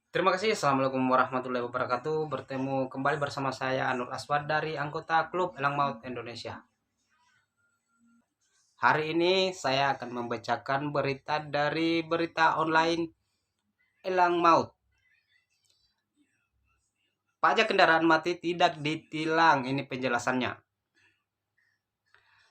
Terima kasih. Assalamualaikum warahmatullahi wabarakatuh. Bertemu kembali bersama saya Anur Aswad dari anggota Klub Elang Maut Indonesia. Hari ini saya akan membacakan berita dari berita online Elang Maut. Pajak kendaraan mati tidak ditilang. Ini penjelasannya.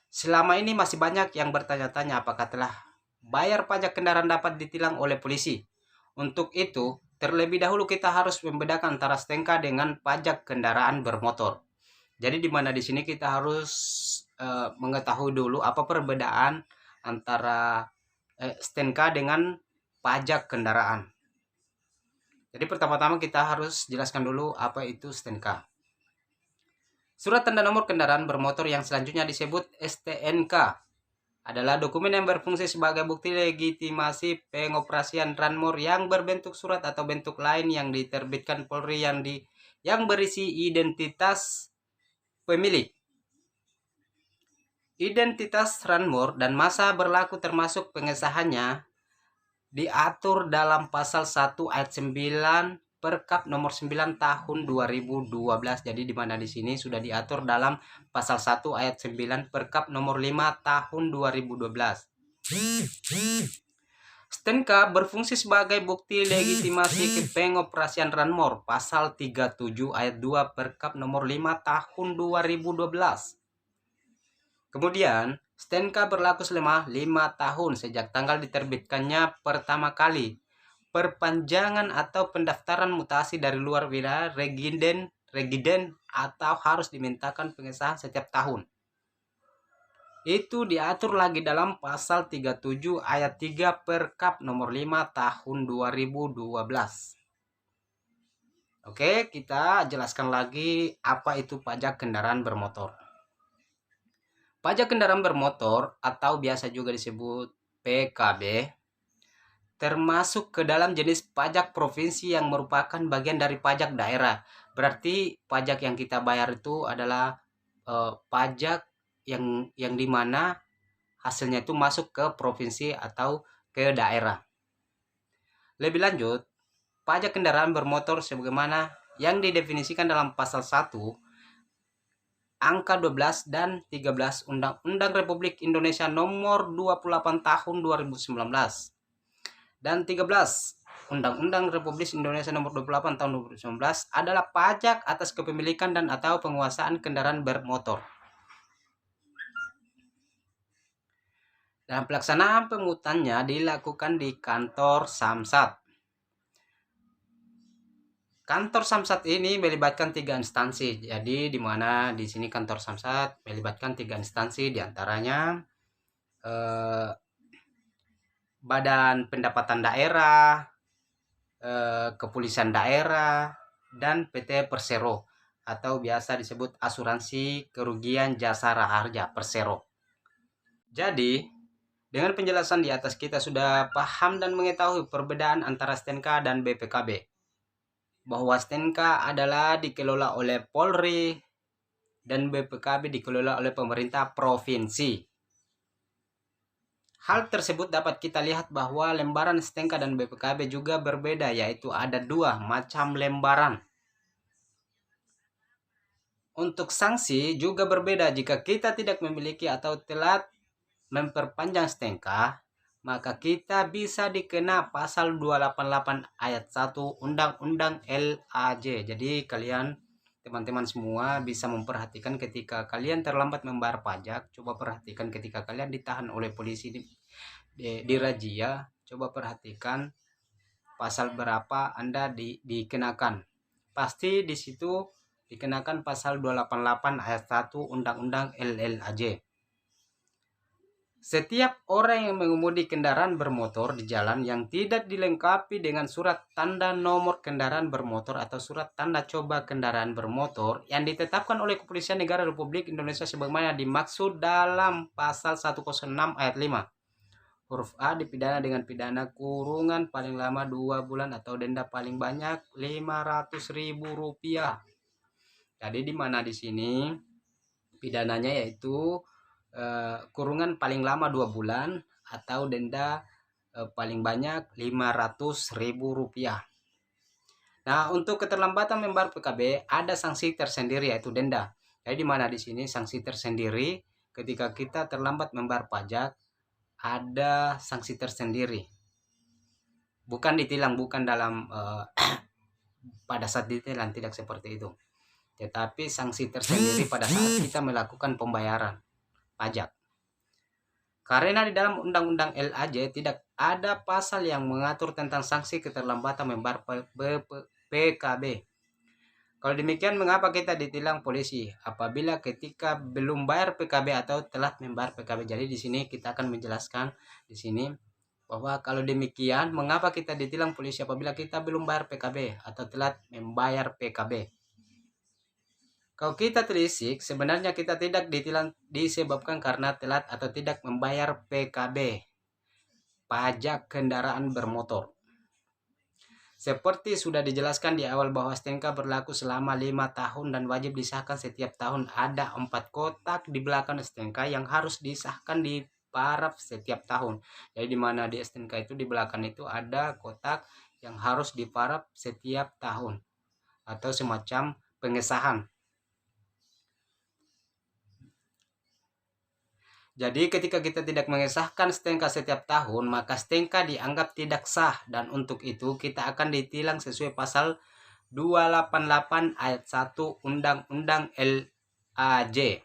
Selama ini masih banyak yang bertanya-tanya apakah telah bayar pajak kendaraan dapat ditilang oleh polisi. Untuk itu, terlebih dahulu kita harus membedakan antara STNK dengan pajak kendaraan bermotor. Jadi di mana di sini kita harus mengetahui dulu apa perbedaan antara STNK dengan pajak kendaraan. Jadi pertama-tama kita harus jelaskan dulu apa itu STNK. Surat tanda nomor kendaraan bermotor yang selanjutnya disebut STNK adalah dokumen yang berfungsi sebagai bukti legitimasi pengoperasian Ranmor yang berbentuk surat atau bentuk lain yang diterbitkan Polri yang berisi identitas pemilik, identitas Ranmor dan masa berlaku termasuk pengesahannya diatur dalam pasal 1 ayat 9 Perkap nomor 9 tahun 2012. Jadi di mana di sini sudah diatur dalam pasal 1 ayat 9 Perkap nomor 5 tahun 2012. STNK berfungsi sebagai bukti legitimasi pengoperasian Ranmor pasal 37 ayat 2 Perkap nomor 5 tahun 2012. Kemudian, STNK berlaku selama 5 tahun sejak tanggal diterbitkannya pertama kali. Perpanjangan atau pendaftaran mutasi dari luar wilayah regiden atau harus dimintakan pengesahan setiap tahun. Itu diatur lagi dalam pasal 37 ayat 3 Perkap nomor 5 tahun 2012. Oke, kita jelaskan lagi apa itu pajak kendaraan bermotor. Pajak kendaraan bermotor atau biasa juga disebut PKB termasuk ke dalam jenis pajak provinsi yang merupakan bagian dari pajak daerah. Berarti pajak yang kita bayar itu adalah pajak yang dimana hasilnya itu masuk ke provinsi atau ke daerah. Lebih lanjut, pajak kendaraan bermotor sebagaimana yang didefinisikan dalam pasal 1 angka 12 dan 13 Undang-Undang Republik Indonesia nomor 28 tahun 2019 dan 13 Undang-Undang Republik Indonesia nomor 28 tahun 2019 adalah pajak atas kepemilikan dan atau penguasaan kendaraan bermotor. Dan pelaksanaan pemungutannya dilakukan di kantor Samsat. Kantor Samsat ini melibatkan 3 instansi. Jadi di mana di sini kantor Samsat melibatkan 3 instansi, diantaranya Badan Pendapatan Daerah, Kepolisian Daerah, dan PT Persero atau biasa disebut Asuransi Kerugian Jasara Harja Persero. Jadi, dengan penjelasan di atas kita sudah paham dan mengetahui perbedaan antara STNK dan BPKB. Bahwa STNK adalah dikelola oleh Polri dan BPKB dikelola oleh pemerintah provinsi. Hal tersebut dapat kita lihat bahwa lembaran STNK dan BPKB juga berbeda, yaitu ada 2 macam lembaran. Untuk sanksi juga berbeda. Jika kita tidak memiliki atau telat memperpanjang STNK, maka kita bisa dikena pasal 288 ayat 1 Undang-Undang LAJ. Jadi kalian teman-teman semua bisa memperhatikan ketika kalian terlambat membayar pajak. Coba perhatikan ketika kalian ditahan oleh polisi di razia, coba perhatikan pasal berapa Anda dikenakan. Pasti di situ dikenakan pasal 288 ayat 1 Undang-Undang LLAJ. Setiap orang yang mengemudi kendaraan bermotor di jalan yang tidak dilengkapi dengan surat tanda nomor kendaraan bermotor atau surat tanda coba kendaraan bermotor yang ditetapkan oleh Kepolisian Negara Republik Indonesia sebagaimana dimaksud dalam pasal 106 ayat 5. Huruf A dipidana dengan pidana kurungan paling lama 2 bulan atau denda paling banyak Rp500.000. Jadi di mana di sini pidananya yaitu kurungan paling lama 2 bulan atau denda paling banyak Rp500.000. Nah, untuk keterlambatan membayar PKB ada sanksi tersendiri yaitu denda. Jadi di mana di sini sanksi tersendiri ketika kita terlambat membayar pajak ada sanksi tersendiri. Bukan ditilang, bukan dalam pada saat ditilang, tidak seperti itu. Tetapi sanksi tersendiri pada saat kita melakukan pembayaran pajak. Karena di dalam Undang-Undang LAJ tidak ada pasal yang mengatur tentang sanksi keterlambatan membayar PKB. Kalau demikian, mengapa kita ditilang polisi apabila ketika belum bayar PKB atau telat membayar PKB? Jadi di sini kita akan menjelaskan di sini bahwa kalau demikian, mengapa kita ditilang polisi apabila kita belum bayar PKB atau telat membayar PKB? Kalau kita telisik, sebenarnya kita tidak ditilang disebabkan karena telat atau tidak membayar PKB, pajak kendaraan bermotor. Seperti sudah dijelaskan di awal bahwa STNK berlaku selama 5 tahun dan wajib disahkan setiap tahun. Ada 4 kotak di belakang STNK yang harus disahkan di paraf setiap tahun. Jadi di mana di STNK itu di belakang itu ada kotak yang harus diparaf setiap tahun atau semacam pengesahan. Jadi ketika kita tidak mengesahkan STNK setiap tahun, maka STNK dianggap tidak sah dan untuk itu kita akan ditilang sesuai pasal 288 ayat 1 Undang-Undang LAJ.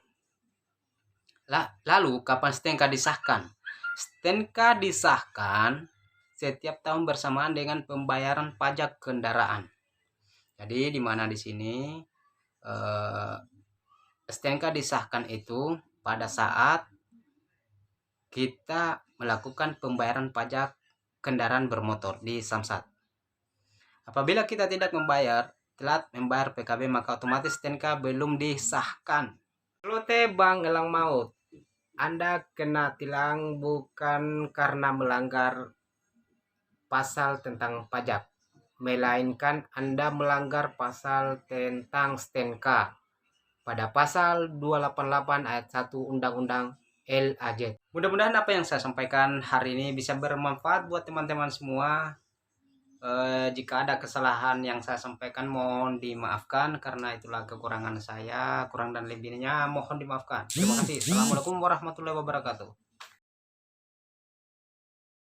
Lalu kapan STNK disahkan? STNK disahkan setiap tahun bersamaan dengan pembayaran pajak kendaraan. Jadi di mana di sini STNK disahkan itu pada saat kita melakukan pembayaran pajak kendaraan bermotor di Samsat. Apabila kita tidak membayar, telat membayar PKB, maka otomatis STNK belum disahkan. Kalau bang elang maut, Anda kena tilang bukan karena melanggar pasal tentang pajak, melainkan Anda melanggar pasal tentang STNK pada pasal 288 ayat 1 Undang-Undang LAJ. Mudah-mudahan apa yang saya sampaikan hari ini bisa bermanfaat buat teman-teman semua. Jika ada kesalahan yang saya sampaikan mohon dimaafkan karena itulah kekurangan saya. Kurang dan lebihnya mohon dimaafkan. Terima kasih. Assalamualaikum warahmatullahi wabarakatuh.